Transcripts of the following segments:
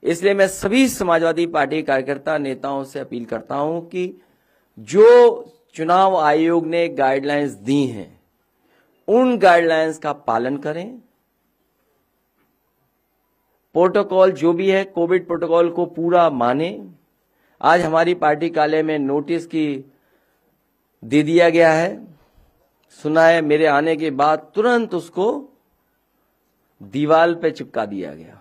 इसलिए मैं सभी समाजवादी पार्टी के कार्यकर्ता नेताओं से अपील करता हूं कि जो चुनाव आयोग ने गाइडलाइंस दी हैं उन गाइडलाइंस का पालन करें। प्रोटोकॉल जो भी है कोविड प्रोटोकॉल को पूरा माने। आज हमारी पार्टी कार्यालय में नोटिस की दे दिया गया है, सुना है, मेरे आने के बाद तुरंत उसको दीवार पे चिपका दिया गया।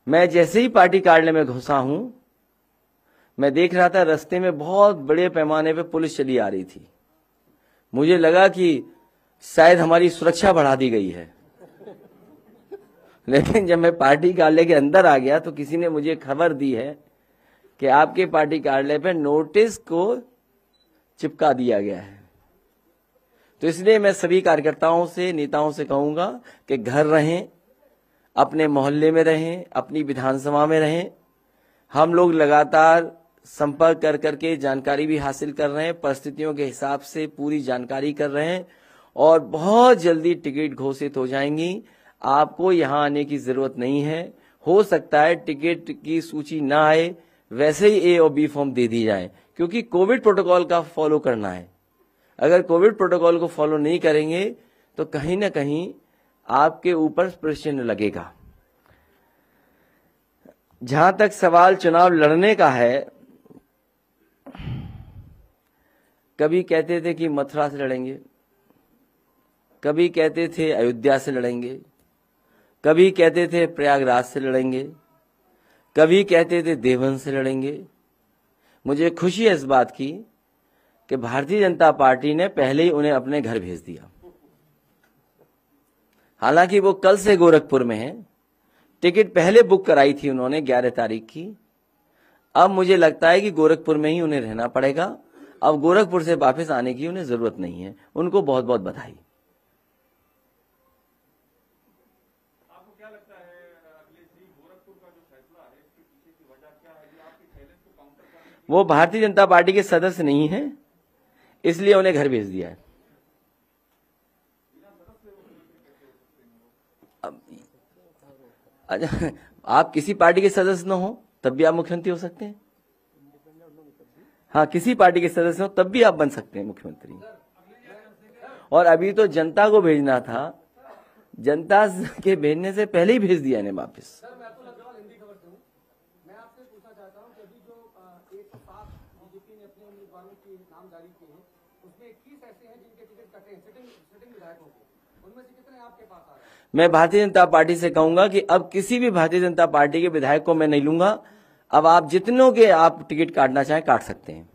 मैं जैसे ही पार्टी कार्यालय में घुसा हूं, मैं देख रहा था रास्ते में बहुत बड़े पैमाने पे पुलिस चली आ रही थी। मुझे लगा कि शायद हमारी सुरक्षा बढ़ा दी गई है, लेकिन जब मैं पार्टी कार्यालय के अंदर आ गया तो किसी ने मुझे खबर दी है कि आपके पार्टी कार्यालय पे नोटिस को चिपका दिया गया है। तो इसलिए मैं सभी कार्यकर्ताओं से, नेताओं से कहूंगा कि घर रहें, अपने मोहल्ले में रहें, अपनी विधानसभा में रहें। हम लोग लगातार संपर्क कर करके जानकारी भी हासिल कर रहे हैं, परिस्थितियों के हिसाब से पूरी जानकारी कर रहे हैं और बहुत जल्दी टिकट घोषित हो जाएंगी। आपको यहां आने की जरूरत नहीं है। हो सकता है टिकट की सूची ना आए, वैसे ही ए और बी फॉर्म दे दी जाए, क्योंकि कोविड प्रोटोकॉल का फॉलो करना है। अगर कोविड प्रोटोकॉल को फॉलो नहीं करेंगे तो कहीं ना कहीं आपके ऊपर प्रश्न लगेगा। जहां तक सवाल चुनाव लड़ने का है, कभी कहते थे कि मथुरा से लड़ेंगे, कभी कहते थे अयोध्या से लड़ेंगे, कभी कहते थे प्रयागराज से लड़ेंगे, कभी कहते थे देवबंद से लड़ेंगे। मुझे खुशी है इस बात की कि भारतीय जनता पार्टी ने पहले ही उन्हें अपने घर भेज दिया। हालांकि वो कल से गोरखपुर में है, टिकट पहले बुक कराई थी उन्होंने 11 तारीख की। अब मुझे लगता है कि गोरखपुर में ही उन्हें रहना पड़ेगा। अब गोरखपुर से वापस आने की उन्हें जरूरत नहीं है। उनको बहुत बहुत बधाई। आपको क्या लगता है अखिलेश जी, गोरखपुर का जो फैसला है इसके पीछे की वजह क्या है? ये आपके चैलेंज को काउंटर करने की वो भारतीय जनता पार्टी के सदस्य नहीं है, इसलिए उन्हें घर भेज दिया है। अच्छा, आप किसी पार्टी के सदस्य न हो तब भी आप मुख्यमंत्री हो सकते हैं। हाँ, किसी पार्टी के सदस्य हो तब भी आप बन सकते हैं मुख्यमंत्री। और अभी तो जनता को भेजना था, जनता के भेजने से पहले ही भेज दिया इन्हें वापस। सर, मैं तो लग रहा हूँ हिंदी खबर से हूँ। मैं आपसे पूछना चाहता हूँ कि अभी जो 107 बीजेपी ने अपने उम्मीदवारों के नाम जारी किए हैं, उसमें 21 ऐसे हैं जिनके टिकट कटे हैं, सिटिंग विधायकों के। उनमें से कितने आपके पास आ रहे हैं? मैं भारतीय जनता पार्टी से कहूंगा कि अब किसी भी भारतीय जनता पार्टी के विधायक को मैं नहीं लूंगा। अब आप जितनों के आप टिकट काटना चाहें काट सकते हैं।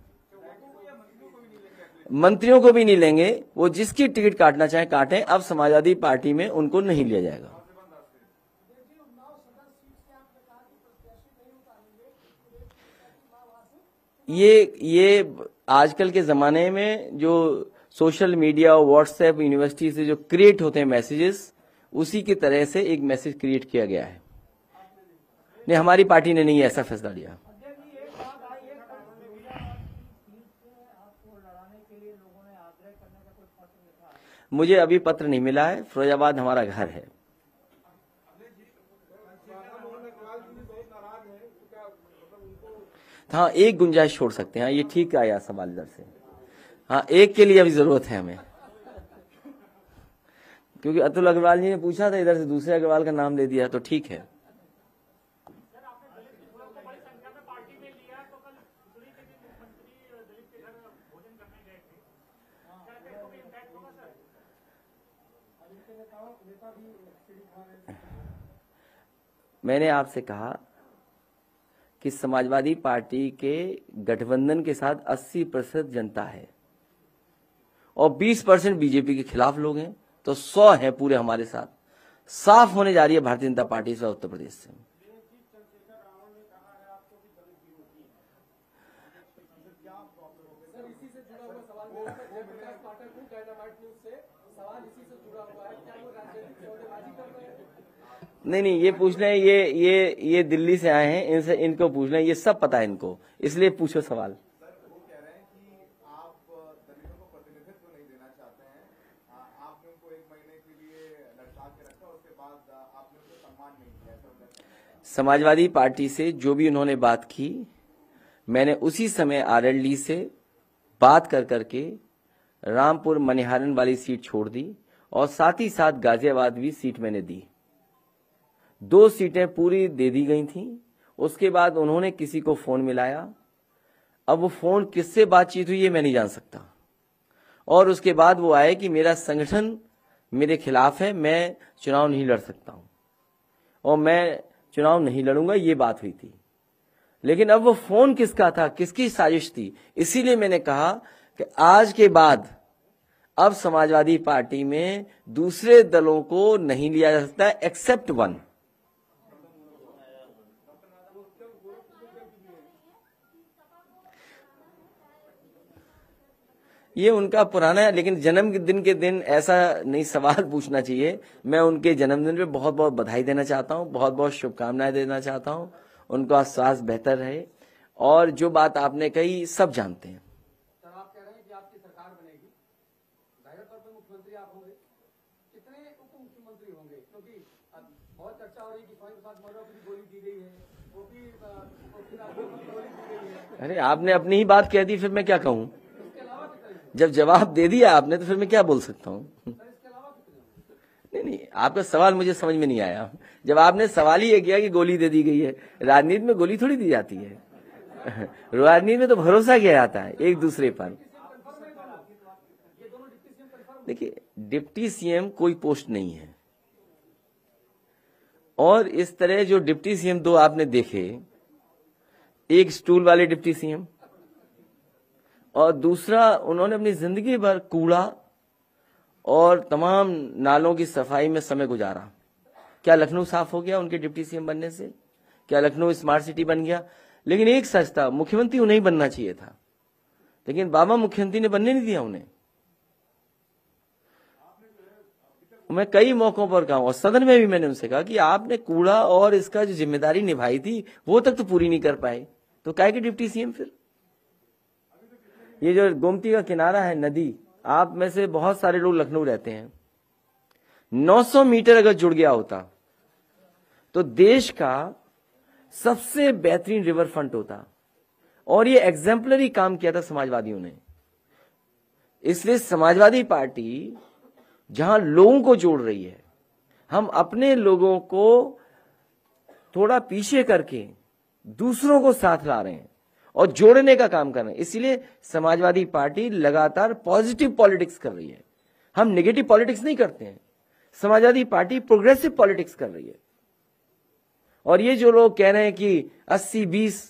मंत्रियों को भी नहीं लेंगे, वो जिसकी टिकट काटना चाहे काटें। अब समाजवादी पार्टी में उनको नहीं लिया जाएगा। ये आजकल के जमाने में जो सोशल मीडिया और व्हाट्सएप यूनिवर्सिटी से जो क्रिएट होते हैं मैसेजेस, उसी की तरह से एक मैसेज क्रिएट किया गया है। नहीं, हमारी पार्टी ने नहीं ऐसा फैसला लिया। मुझे अभी पत्र नहीं मिला है। फिरोजाबाद हमारा घर है। हाँ, एक गुंजाइश छोड़ सकते हैं। ये ठीक आया सवाल इधर से। हाँ, एक के लिए अभी जरूरत है हमें, क्योंकि अतुल अग्रवाल जी ने पूछा था, इधर से दूसरे अग्रवाल का नाम ले दिया, तो ठीक है। मैंने आपसे कहा कि समाजवादी पार्टी के गठबंधन के साथ 80% जनता है और 20% बीजेपी के खिलाफ लोग हैं, तो 100 है पूरे हमारे साथ। साफ होने जा रही है भारतीय जनता पार्टी से उत्तर प्रदेश से। नहीं, ये पूछ रहे हैं, ये दिल्ली से आए हैं, इनसे इनको पूछ रहे हैं, ये सब पता है इनको, इसलिए पूछो सवाल। सर, वो कह रहे हैं कि आप दलितों को प्रतिनिधित्व नहीं देना चाहते हैं। आपने उनको 1 महीने के लिए लटका के रखा, उसके बाद आपने उनको सम्मान नहीं किया। समाजवादी पार्टी से जो भी उन्होंने बात की, मैंने उसी समय आरएलडी से बात कर करके रामपुर मनिहारन वाली सीट छोड़ दी और साथ ही साथ गाजियाबाद भी सीट मैंने दी। 2 सीटें पूरी दे दी गई थीं। उसके बाद उन्होंने किसी को फोन मिलाया। अब वो फोन किससे बातचीत हुई ये मैं नहीं जान सकता। और उसके बाद वो आए कि मेरा संगठन मेरे खिलाफ है, मैं चुनाव नहीं लड़ सकता हूं और मैं चुनाव नहीं लड़ूंगा, ये बात हुई थी। लेकिन अब वो फोन किसका था, किसकी साजिश थी, इसीलिए मैंने कहा कि आज के बाद अब समाजवादी पार्टी में दूसरे दलों को नहीं लिया जा सकता एक्सेप्ट वन। ये उनका पुराना है, लेकिन जन्मदिन के दिन ऐसा नहीं सवाल पूछना चाहिए। मैं उनके जन्मदिन पे बहुत बहुत बधाई देना चाहता हूँ, बहुत बहुत शुभकामनाएं देना चाहता हूँ। उनका स्वास्थ्य बेहतर रहे। और जो बात आपने कही सब जानते हैं। सर, आप कह रहे हैं कि आपकी सरकार बनेगी, जाहिर तौर पर मुख्यमंत्री आप होंगे, कितने उप मुख्यमंत्री होंगे? क्योंकि अब बहुत चर्चा हो रही है कि स्वामी प्रसाद मौर्य को भी गोली दी गई है, ओपी राजू को भी गोली दी गई है। अरे आपने अपनी ही बात कह दी, फिर मैं क्या कहूँ? जब जवाब दे दिया आपने तो फिर मैं क्या बोल सकता हूँ? नहीं, आपका सवाल मुझे समझ में नहीं आया। जब आपने सवाल ही ये किया कि गोली दे दी गई है, राजनीति में गोली थोड़ी दी जाती है। राजनीति में तो भरोसा किया जाता है एक दूसरे पर। देखिए, डिप्टी सीएम कोई पोस्ट नहीं है। और इस तरह जो डिप्टी सीएम 2 आपने देखे, एक स्टूल वाले डिप्टी सीएम और दूसरा उन्होंने अपनी जिंदगी भर कूड़ा और तमाम नालों की सफाई में समय गुजारा। क्या लखनऊ साफ हो गया उनके डिप्टी सीएम बनने से? क्या लखनऊ स्मार्ट सिटी बन गया? लेकिन एक सच था, मुख्यमंत्री उन्हें ही बनना चाहिए था, लेकिन बाबा मुख्यमंत्री ने बनने नहीं दिया उन्हें। मैं कई मौकों पर कहा और सदन में भी मैंने उनसे कहा कि आपने कूड़ा और इसका जो जिम्मेदारी निभाई थी वो तक तो पूरी नहीं कर पाए, तो काहे के डिप्टी सीएम? फिर ये जो गोमती का किनारा है नदी, आप में से बहुत सारे लोग लखनऊ रहते हैं, 900 मीटर अगर जुड़ गया होता तो देश का सबसे बेहतरीन रिवर फ्रंट होता। और ये एग्जाम्पलरी काम किया था समाजवादियों ने। इसलिए समाजवादी पार्टी जहां लोगों को जोड़ रही है, हम अपने लोगों को थोड़ा पीछे करके दूसरों को साथ ला रहे हैं और जोड़ने का काम कर रहे हैं। इसलिए समाजवादी पार्टी लगातार पॉजिटिव पॉलिटिक्स कर रही है। हम नेगेटिव पॉलिटिक्स नहीं करते हैं। समाजवादी पार्टी प्रोग्रेसिव पॉलिटिक्स कर रही है। और ये जो लोग कह रहे हैं कि 80-20,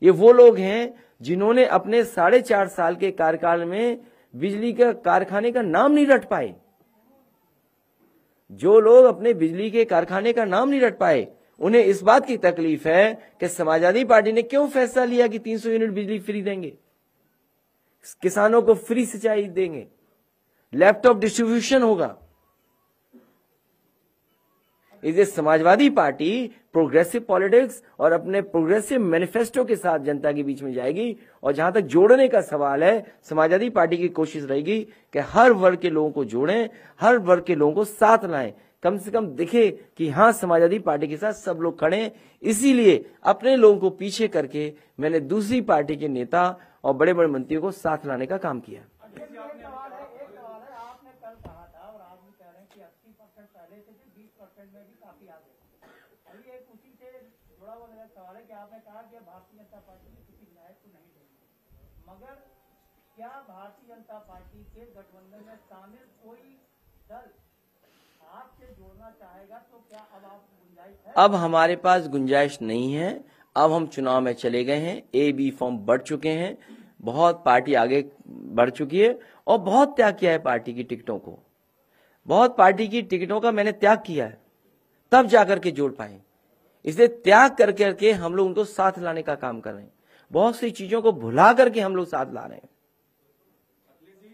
ये वो लोग हैं जिन्होंने अपने 4.5 साल के कार्यकाल में बिजली के कारखाने का नाम नहीं रट पाए। जो लोग अपने बिजली के कारखाने का नाम नहीं रट पाए, उन्हें इस बात की तकलीफ है कि समाजवादी पार्टी ने क्यों फैसला लिया कि 300 यूनिट बिजली फ्री देंगे, किसानों को फ्री सिंचाई देंगे, लैपटॉप डिस्ट्रीब्यूशन होगा। इसलिए समाजवादी पार्टी प्रोग्रेसिव पॉलिटिक्स और अपने प्रोग्रेसिव मैनिफेस्टो के साथ जनता के बीच में जाएगी। और जहां तक जोड़ने का सवाल है, समाजवादी पार्टी की कोशिश रहेगी कि हर वर्ग के लोगों को जोड़ें, हर वर्ग के लोगों को साथ लाएं, कम से कम दिखे कि हाँ समाजवादी पार्टी के साथ सब लोग खड़े हैं। इसीलिए अपने लोगों को पीछे करके मैंने दूसरी पार्टी के नेता और बड़े बड़े मंत्रियों को साथ लाने का काम किया। आपने कल कहा था और आज भी कह रहे हैं कि 80% पहले से 20% में भी काफी आगे। अभी एक उसी से जुड़ा हुआ मेरा सवाल है कि आपने कहा कि भारतीय जनता पार्टी में किसी विधायक को नहीं देंगे, मगर क्या भारतीय जनता पार्टी के गठबंधन में शामिल कोई दल आपसे जोड़ना चाहेगा? तो क्या अब आप गुंजाइश है? अब हमारे पास गुंजाइश नहीं है। अब हम चुनाव में चले गए हैं, A-B फॉर्म बढ़ चुके हैं, बहुत पार्टी आगे बढ़ चुकी है और बहुत त्याग किया है पार्टी की टिकटों को। बहुत पार्टी की टिकटों का मैंने त्याग किया है, तब जाकर के जोड़ पाए। इसलिए त्याग करके हम लोग उनको साथ लाने का काम कर रहे हैं। बहुत सी चीजों को भुला करके हम लोग साथ ला रहे हैं। अखिलेश जी,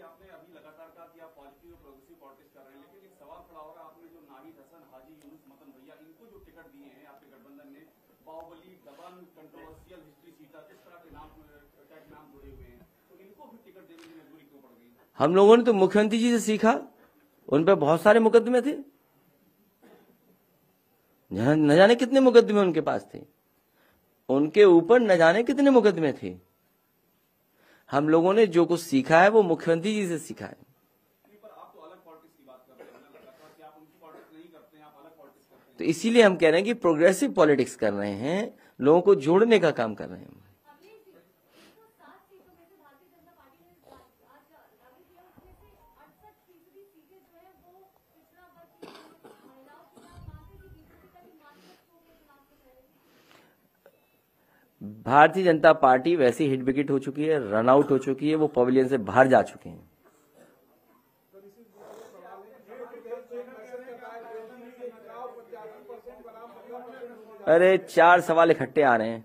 आपने अभी लगातार कहा कि आप पॉजिटिव और प्रोग्रेसिव पॉलिटिक्स कर रहे हैं, लेकिन एक सवाल खड़ा हो रहा है, आपने जो नाहिद हसन, हाजी यूनुस मतन भैया, इनको जो टिकट दिए हैं आपके गठबंधन ने, बाहुबली, दबंग, कंट्रोवर्शियल हिस्ट्री सीटा, इस तरह के नाम जुड़े हुए हैं, तो इनको भी टिकट देने की मजबूरी क्यों पड़ गई? हम लोगों ने तो मुख्यमंत्री जी से सीखा, उन पर बहुत सारे मुकदमे थे, न जाने कितने मुकदमे उनके पास थे, उनके ऊपर न जाने कितने मुकदमे थे। हम लोगों ने जो कुछ सीखा है वो मुख्यमंत्री जी से सीखा है। पर आप तो अलग पॉलिटिक्स की बात कर रहे हैं ना, लगातार कि आप उनकी पॉलिटिक्स नहीं करते हैं, आप अलग पॉलिटिक्स करते हैं। तो इसीलिए हम कह रहे हैं कि प्रोग्रेसिव पॉलिटिक्स कर रहे हैं, लोगों को जोड़ने का काम कर रहे हैं। भारतीय जनता पार्टी वैसे हिट विकेट हो चुकी है, रन आउट हो चुकी है, वो पवेलियन से बाहर जा चुके हैं। अरे 4 सवाल इकट्ठे आ रहे हैं।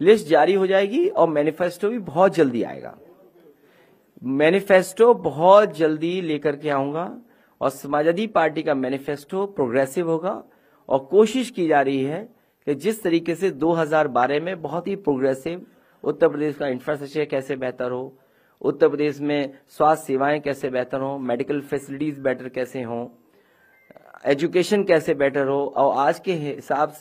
लिस्ट जारी हो जाएगी और मैनिफेस्टो भी बहुत जल्दी आएगा। मैनिफेस्टो बहुत जल्दी लेकर के आऊंगा और समाजवादी पार्टी का मैनिफेस्टो प्रोग्रेसिव होगा और कोशिश की जा रही है कि जिस तरीके से 2012 में बहुत ही प्रोग्रेसिव उत्तर प्रदेश का इंफ्रास्ट्रक्चर कैसे बेहतर हो, उत्तर प्रदेश में स्वास्थ्य सेवाएं कैसे बेहतर हो, मेडिकल फैसिलिटीज बेटर कैसे हो, एजुकेशन कैसे बेटर हो, और आज के हिसाब से